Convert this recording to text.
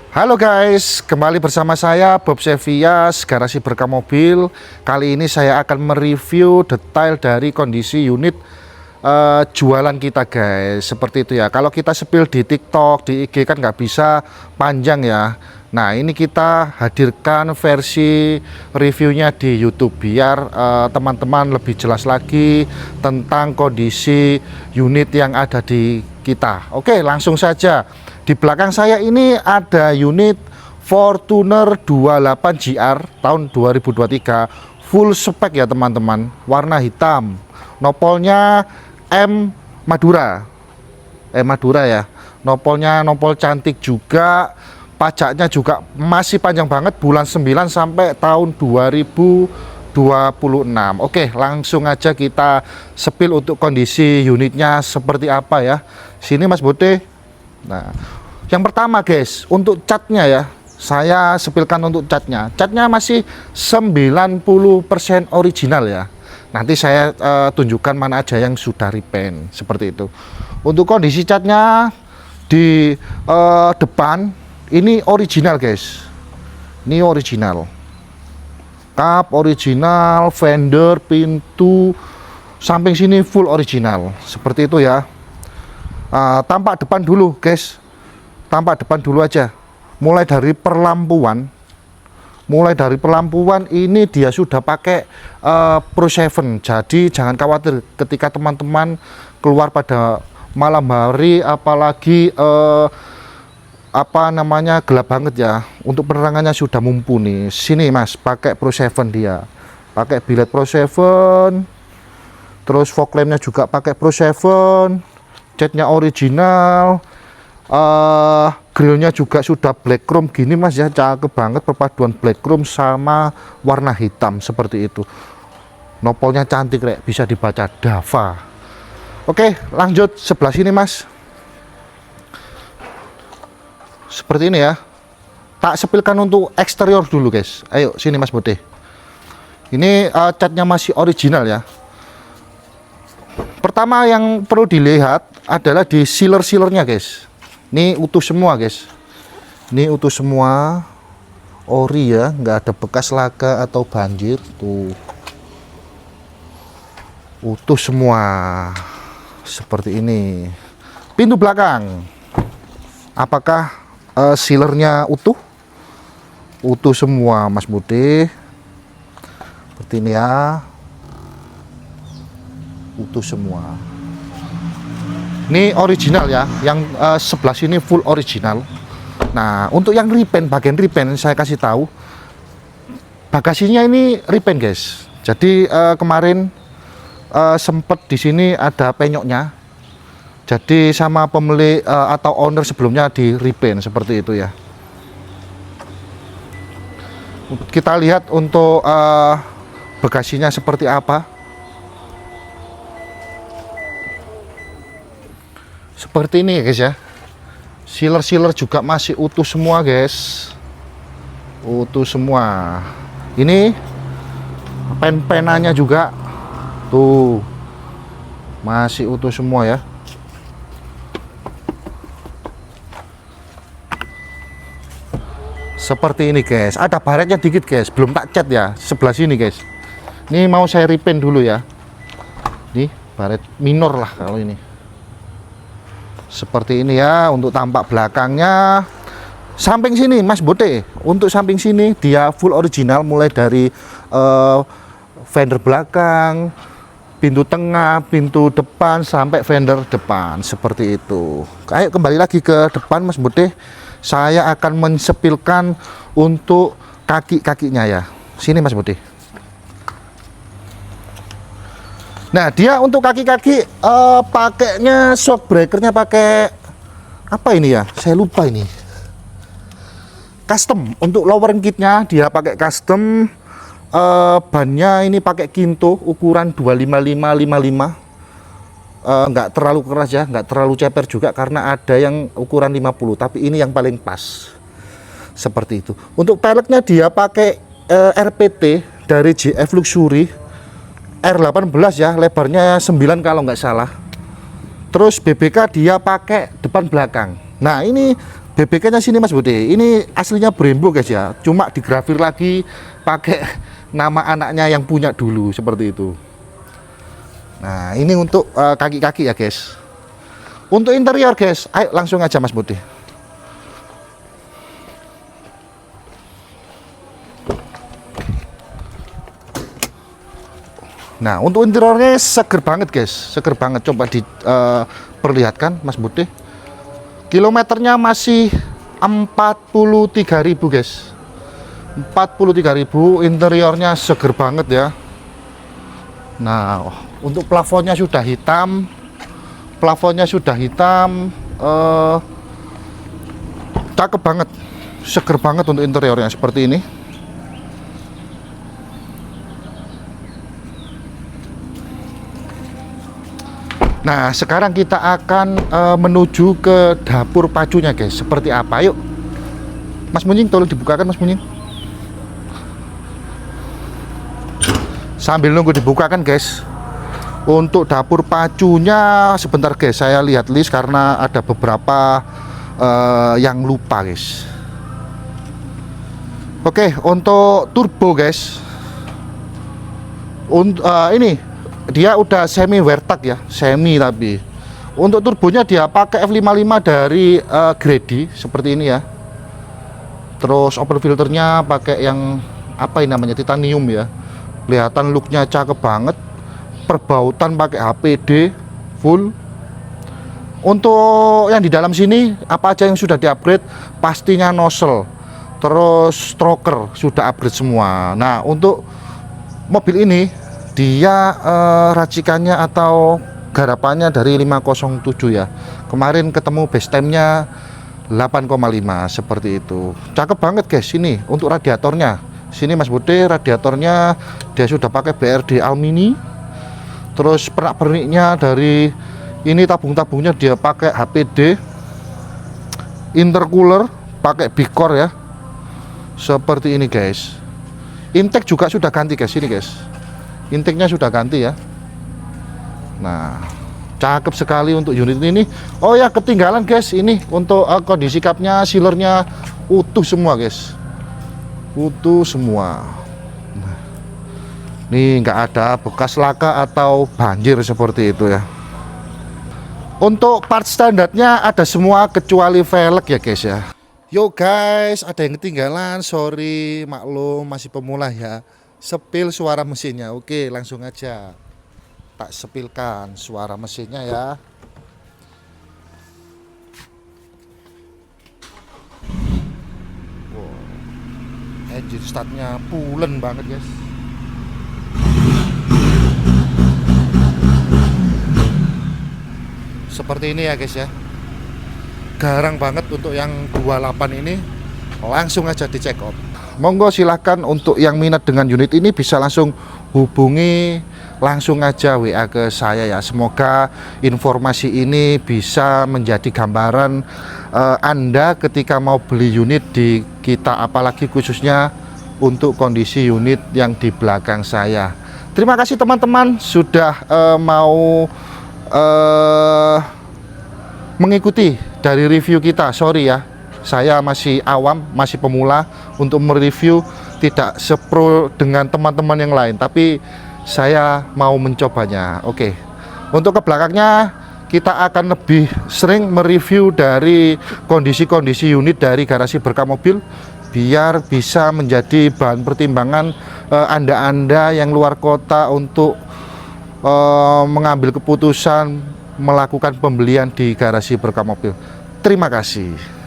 Halo guys, kembali bersama saya Bob Sevias, Garasi Berkah Mobil. Kali ini saya akan mereview detail dari kondisi unit jualan kita guys. Seperti itu ya. Kalau kita spill di TikTok, di IG kan nggak bisa panjang ya. Nah ini kita hadirkan versi reviewnya di YouTube biar teman-teman lebih jelas lagi tentang kondisi unit yang ada di kita. Oke, langsung saja. Di belakang saya ini ada unit Fortuner 28 GR tahun 2023 full spek ya teman-teman, warna hitam, nopolnya Madura ya, nopolnya nopol cantik juga, pajaknya juga masih panjang banget, bulan 9 sampai tahun 2026. Oke, langsung aja kita spill untuk kondisi unitnya seperti apa ya. Sini Mas Bote. Nah, yang pertama guys, untuk catnya ya, saya spillkan untuk catnya. Catnya masih 90% original ya. Nanti saya tunjukkan mana aja yang sudah repaint seperti itu. Untuk kondisi catnya di depan ini original guys. Ini original. Kap original, fender, pintu, samping sini full original. Seperti itu ya. Tampak depan dulu guys. Tampak depan dulu aja, mulai dari perlampuan ini dia sudah pakai Pro 7. Jadi jangan khawatir ketika teman-teman keluar pada malam hari, apalagi gelap banget ya, untuk penerangannya sudah mumpuni. Sini Mas, pakai Pro 7 dia, pakai bilet Pro 7, terus fog lampnya juga pakai Pro 7, catnya original. Grillnya juga sudah black chrome gini Mas ya, cakep banget perpaduan black chrome sama warna hitam seperti itu. Nopolnya cantik rek, bisa dibaca Dava. Oke, lanjut sebelah sini Mas. Seperti ini ya. Tak sepilkan untuk eksterior dulu guys. Ayo sini Mas Bode. Ini catnya masih original ya. Pertama yang perlu dilihat adalah di sealer-sealernya guys. Ini utuh semua guys, ini utuh semua, ori ya, nggak ada bekas laga atau banjir tuh, utuh semua seperti ini. Pintu belakang, apakah sealernya utuh semua Mas Budi, seperti ini ya, utuh semua. Ini original ya, yang sebelah sini full original. Nah, untuk yang repaint, bagian repaint saya kasih tahu, bagasinya ini repaint guys. Jadi kemarin sempet di sini ada penyoknya. Jadi sama pemilik atau owner sebelumnya di repaint seperti itu ya. Kita lihat untuk bagasinya seperti apa. Seperti ini ya guys ya, sealer juga masih utuh semua guys, utuh semua. Ini pen-penanya juga tuh masih utuh semua ya. Seperti ini guys, ada baretnya dikit guys, belum tak cat ya, sebelah sini guys. Ini mau saya repaint dulu ya, nih baret minor lah kalau ini. Seperti ini ya untuk tampak belakangnya. Samping sini Mas Bote, untuk samping sini dia full original, mulai dari fender belakang, pintu tengah, pintu depan, sampai fender depan seperti itu. Ayo kembali lagi ke depan Mas Bote, saya akan mensepilkan untuk kaki-kakinya ya. Sini Mas Bote. Nah, dia untuk kaki-kaki pakainya shock breakernya pakai apa ini ya? Saya lupa ini. Custom. Untuk lowering kitnya dia pakai custom. Bannya ini pakai Kinto ukuran 255 nggak terlalu keras ya, nggak terlalu ceper juga, karena ada yang ukuran 50, tapi ini yang paling pas. Seperti itu. Untuk peleknya dia pakai RPT dari JF Luxury R18 ya, lebarnya 9 kalau nggak salah. Terus BBK dia pakai depan belakang. Nah ini BBK-nya sini Mas Budi. Ini aslinya Brembo guys ya. Cuma digrafir lagi pakai nama anaknya yang punya dulu seperti itu. Nah, ini untuk kaki-kaki ya guys. Untuk interior guys, ayo langsung aja Mas Budi. Nah, untuk interiornya seger banget guys, seger banget. Coba diperlihatkan Mas Budi. Kilometernya masih 43.000 guys. 43.000, interiornya seger banget ya. Nah, untuk plafonnya sudah hitam. Plafonnya sudah hitam, cakep banget, seger banget untuk interiornya seperti ini. Nah, sekarang kita akan menuju ke dapur pacunya guys. Seperti apa? Yuk Mas Munying, tolong dibukakan Mas Munying. Sambil nunggu dibukakan guys, untuk dapur pacunya sebentar guys, saya lihat list karena ada beberapa yang lupa guys. Oke, untuk turbo guys, ini dia udah semi Wertag ya, semi. Tapi untuk turbonya dia pakai F55 dari Grady seperti ini ya. Terus open filternya pakai yang apa ini namanya, titanium ya. Kelihatan looknya cakep banget. Perbautan pakai HPD full. Untuk yang di dalam sini apa aja yang sudah di-upgrade? Pastinya nozzle, terus stroker sudah upgrade semua. Nah, untuk mobil ini dia racikannya atau garapannya dari 507 ya. Kemarin ketemu base time-nya 8,5 seperti itu. Cakep banget guys. Ini untuk radiatornya. Sini Mas Budi, radiatornya dia sudah pakai BRD Almini. Terus pernak-perniknya dari ini, tabung-tabungnya dia pakai HPD. Intercooler pakai Bicor ya. Seperti ini guys. Intake juga sudah ganti guys, ini guys. Intake-nya sudah ganti ya. Nah, cakep sekali untuk unit ini. Oh ya, ketinggalan guys, ini untuk kondisi kapnya, sealernya utuh semua guys, utuh semua. Nah, ini nggak ada bekas laka atau banjir seperti itu ya. Untuk part standarnya ada semua kecuali velg ya guys ya. Yo guys, ada yang ketinggalan, sorry, maklum, masih pemula ya. Sepil suara mesinnya. Oke, langsung aja tak sepilkan suara mesinnya ya. Wow, engine startnya pulen banget guys. Seperti ini ya guys ya. Garang banget untuk yang 28 ini. Langsung aja di check out. Monggo silahkan untuk yang minat dengan unit ini bisa langsung hubungi langsung aja WA ke saya ya. Semoga informasi ini bisa menjadi gambaran Anda ketika mau beli unit di kita, apalagi khususnya untuk kondisi unit yang di belakang saya. Terima kasih teman-teman sudah mau mengikuti dari review kita. Sorry ya, saya masih awam, masih pemula untuk mereview, tidak sepro dengan teman-teman yang lain, tapi saya mau mencobanya. Oke, untuk ke belakangnya kita akan lebih sering mereview dari kondisi-kondisi unit dari Garasi Berkah Mobil, biar bisa menjadi bahan pertimbangan Anda-Anda yang luar kota untuk mengambil keputusan melakukan pembelian di Garasi Berkah Mobil. Terima kasih.